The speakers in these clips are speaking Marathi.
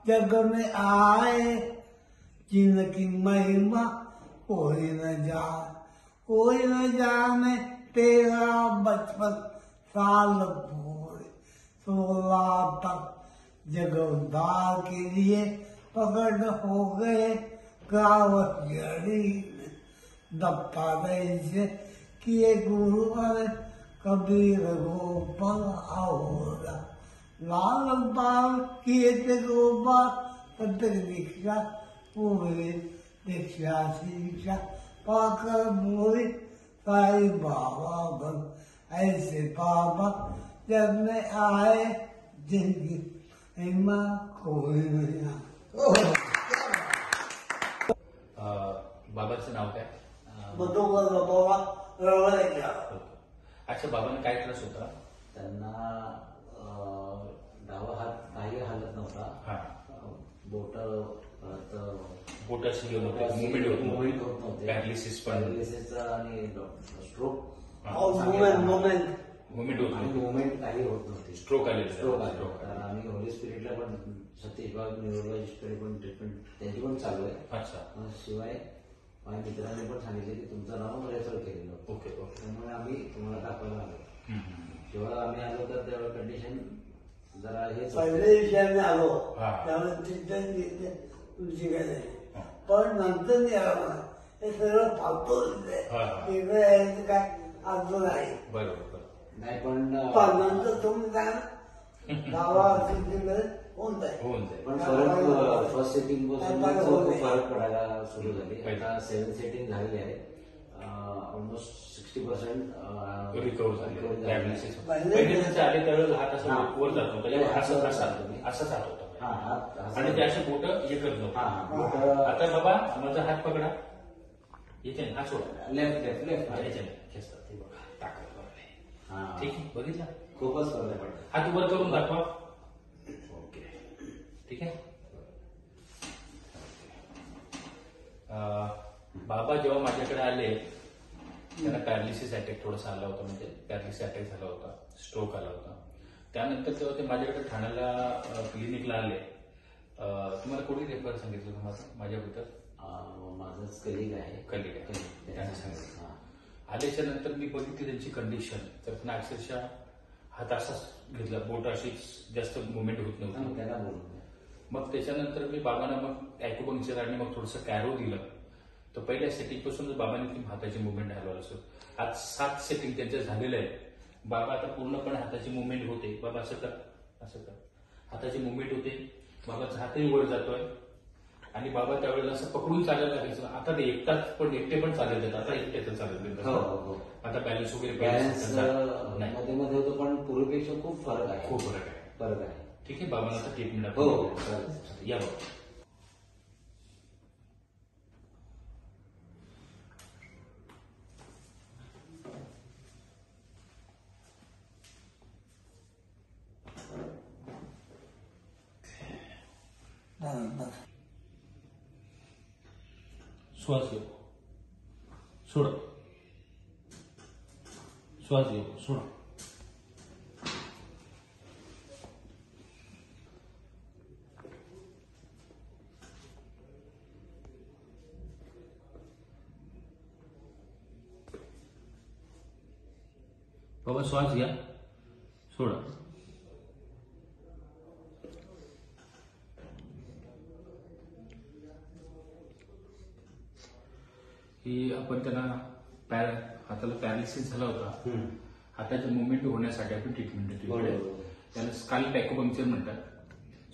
जग में आए जिनकी महिमा कोई न जाने, कोई न जाने। 13-55 साल पूरे, 16 तक जग उद्धार के लिए प्रकट हो गए। गावड़ी दफ्तार से किए गुरुवर कबीर गोपाल होगा। लाल बाल किए थे गोपाल तक दीक्षा पूरी दीक्षा शिक्षा पाकर बोली साई बाबा बन। ऐसे बाबा जब में आए जिनकी महिमा कोई नहीं। बाबाचं नाव काय? बरोबर बाबा रवळ्या. अच्छा, बाबांना काय त्रास होता? त्यांना डावा हात काही हालत नव्हता. बोट बोटाची मुवमेंट होत नव्हते. पॅरालिसिस आणि स्ट्रोक मुवमेंट होत नव्हती. मुवमेंट काही होत नव्हती. स्ट्रोक आले. आणि होली स्पिरिटला पण सतीश बाग न्यूरोलॉजिस्टकडे पण ट्रीटमेंट त्यांची पण चालू आहे. अच्छा. शिवाय माझ्या मित्रांनी पण सांगितले की तुमचं नाव रेफर केलेलं. ओके. त्यामुळे आम्ही तुम्हाला दाखवायला आलो. जेव्हा आम्ही आलो तर तेव्हा कंडिशन जरा हे पहिल्या दिवशी आलो त्यामुळे तिथे तुमची काय नाही. पण नंतर नाही आला मला हे सगळं फालतो वेगळं यायचं काय अजून आहे. बरोबर. नाही पण नंतर तुम्ही काय गावात होऊन जाईल. पण फरक फर्स्ट सेटिंग पासून खूप फरक पडायला सुरू झाली. आता 7 सेटिंग झालेली आहे. ऑलमोस्ट 60% रिकवर झाले. पहिले आले त्यावेळेला हात असं वर जात होता, असंच हात होता आणि ते असे बोट हे करत नव्हतं. आता बाबा माझा हात पकडा, इथे हा सोडा, लेफ्ट खेचतात ते बघा, ताकद बघा. ठीक आहे, बघितलं खूपच फरक पडला. हात वर करून दाखवा. ओके, ठीक आहे. बाबा जेव्हा माझ्याकडे आले त्यांना पॅरालिसिस अटॅक थोडासा आला होता, म्हणजे पॅरालिसिस अटॅक झाला होता, स्ट्रोक आला होता. त्यानंतर तेव्हा ते माझ्याकडे ठाण्याला क्लिनिकला आले. तुम्हाला कोणी रेफर सांगितलं तुम्हाला माझ्याबद्दल? माझंच कलिग आहे. त्यांना सांगितलं. आल्याच्या नंतर मी बघितली त्यांची कंडिशन, तर त्यांना अक्षरशः हात असाच घेतला, बोट अशी जास्त मुवमेंट होत नव्हती. त्याला बोलून मग त्याच्यानंतर मी बाबांना मग ॲक्युपंक्चर आणि मग थोडंसं कॅरो दिलं. तर पहिल्या सेटिंग पासूनच बाबांनी ती हाताची मुवमेंट हलवलं असतो. आज 7 सेटिंग त्यांच्या झालेल्या आहेत. बाबा आता पूर्णपणे हाताची मुवमेंट होते. बाबा असं कर, असं कर, हाताची मुवमेंट होते. बाबाचा हातही वर जातोय आणि बाबा त्यावेळेला असं पकडून चालायला लागायचं. आता ते एकटे पण चालत आहेत. आता एकट्याचं चालत नाही. आता बॅलन्स वगैरे मध्ये होतो, पण पूर्वीपेक्षा खूप फरक आहे. खूप फरक आहे. ठीक आहे, बाबांना आता ट्रीटमेंट या बाबा. श्वास घेऊ, सोडा, श्वास घेऊ, सोडा. बाबा श्वास घ्या, सोडा. ही आपण त्यांना हाताला पॅरालिसिस झाला होता, हाताचे मुवमेंट होण्यासाठी आपण ट्रीटमेंट देतो. त्याला स्काल्प ॲक्युपंक्चर म्हणतात.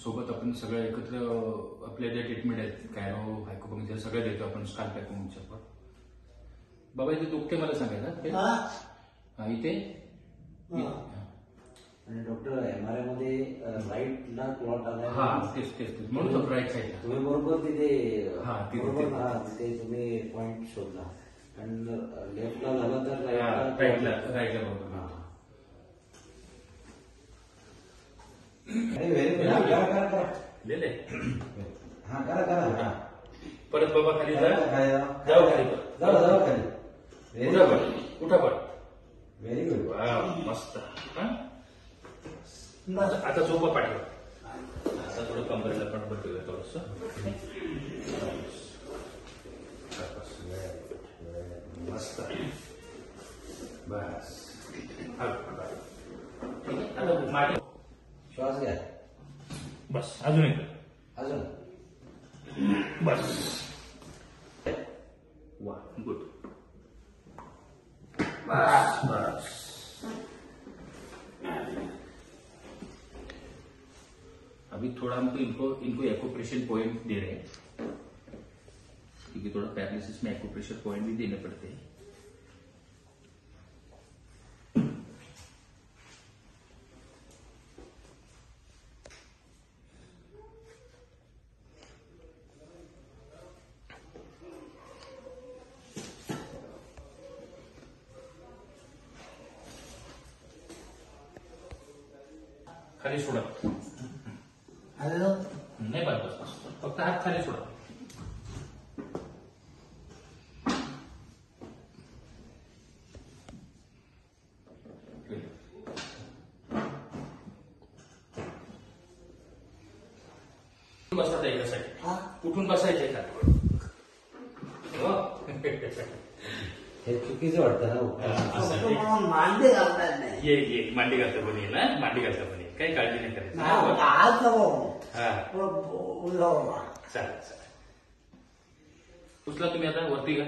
सोबत आपण सगळं एकत्र आपल्या ज्या ट्रीटमेंट आहेत, कॅरो, ॲक्युपंक्चर सगळं देतो आपण स्काल्प ॲक्युपंक्चर. बाबा इथे दुखते मला सांगायचं इथे. आणि डॉक्टर MRI मध्ये राईटला क्लॉट आला. तेच म्हणून राईट साईडला तुम्ही बरोबर तिथे तुम्ही पॉइंट शोधला आणि लेफ्टला झाला तर राईटला बरोबर. Very good. करा. परत बाबा खाली जाऊ खाली उठा पण. Very good. मस्त. आता झोपा पाठवा. आता थोडं कमरेला पण बदलूया थोडस. मस्त बस. आता मागे श्वास घ्या. बस अजून एक अजून बस. वा गुड. बस बस. अभी थोड़ा हमको इनको एक्यूप्रेशर पॉइंट दे रहे हैं क्योंकि थोड़ा पैरालिसिस में एक्यूप्रेशर पॉइंट भी देने पड़ते हैं. खाली सोडा. नाही बस बस बस. फक्त हात खाली सोडा. बसायचं एका साईड. कुठून बसायचंय का? हे चुकीचं वाटतं ना. मांडे घालतात नाही. ये मांडी घालता पण येईल ना. मांडी घालता पण येईल. काही काळजी नाही करायची. चालेल चालेल. उचला तुम्ही आता वरती घ्या.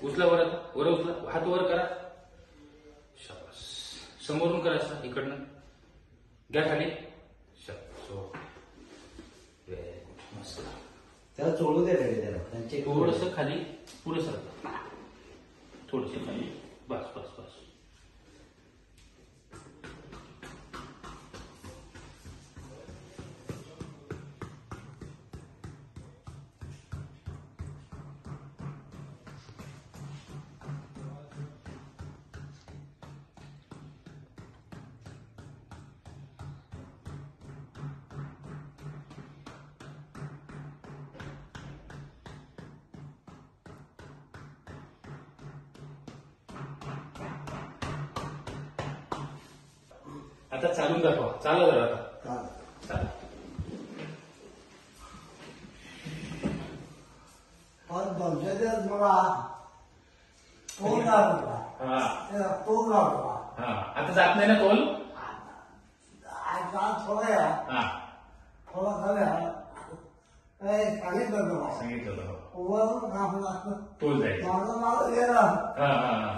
उचला वर आता. वर उचला. हात वर करा. शाबास. समोरून करा असं इकडनं. घ्या खाली. शाबास. हो. मस्त. त्याला चोळू दे रे त्याला. थोडस खाली पुढे सरका. थोडस खाली. बस बस बस. आता चालून दाखवा. चाला जरा आता. चाला. मला तोल लागला. हा तोल लागला. हा. आता जात नाही ना तोल. आता थोड्या हा थोडा झाल्या सांगितलं मला. सांगितलं होतं. वरून काम लागतं. तोल द्यायचा. माझं गेला हा हा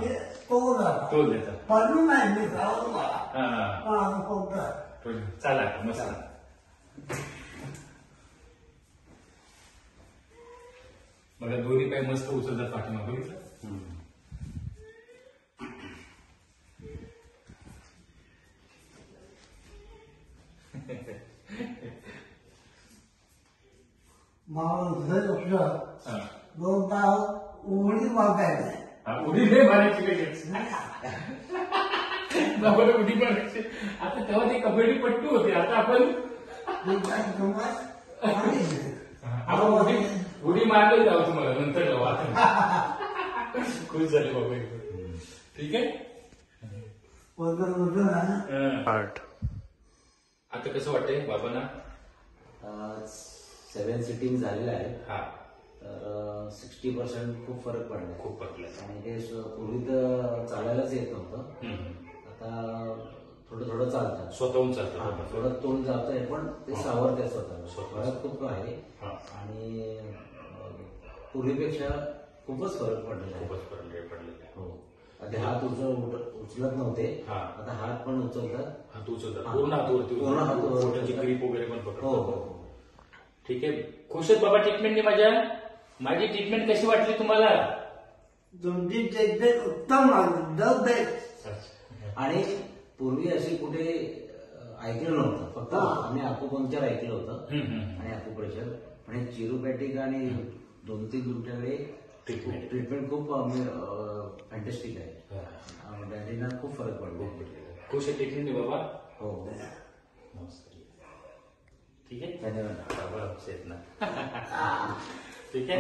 ते तोल झाला. तोल द्यायचा. पडून नाही मी जाऊन मला हा कोणतं चाला मस्त. बघा दोन्ही पाय मस्त उचलतात पाठीमा. बघितलं. मला दोन पाय उघडी मागायला उडी नाही मारायची लगेच. उडी मारायची. आता तेव्हा ती कबड्डी पट्टू होती. आता आपण उडी मारली जाऊ तुम्हाला नंतर जाऊ. आता खुश झाले बाबा. ठीक आहे. आता कसं वाटतंय बाबांना? 7 सिटिंग झालेलं आहे. हा तर 60% खूप फरक पडला. खूप पडला. आणि हे पूर्वी तर चालायलाच येत नव्हतं. आता थोडं थोडं चालतं. स्वतःहून चालतं. थोडं तोंड जातंय पण ते सावरते स्वतः. फरक खूप आहे. आणि पूर्वीपेक्षा खूपच फरक पडलेला आहे. खूपच पडले. हो. आधी हात उचलत नव्हते. आता हात पण उचलतात. हात उचलतात. पूर्ण हातवरती. पूर्ण हातवरती. पोटाची ग्रीप वगैरे पण हो पकडतात. हो. ठीक आहे. खुश आहेत बाबा ट्रीटमेंटने माझ्या? माझी ट्रीटमेंट कशी वाटली तुम्हाला? तुमची ट्रीटमेंट उत्तम आहे. The best. आणि पूर्वी अशी कुठे ऐकलं नव्हतं. फक्त आम्ही अकुपंक्चर ऐकलं होतं आणि अकुप्रेशर. आणि चिरोपॅटिक आणि 2-3 तुमच्याकडे ट्रीटमेंट खूप फॅन्टॅस्टिक आहे. डॅडीना खूप फरक पडला. खुश आहे ट्रीटमेंट बाबा? हो. ठीक आहे. धन्यवाद. ठीक आहे.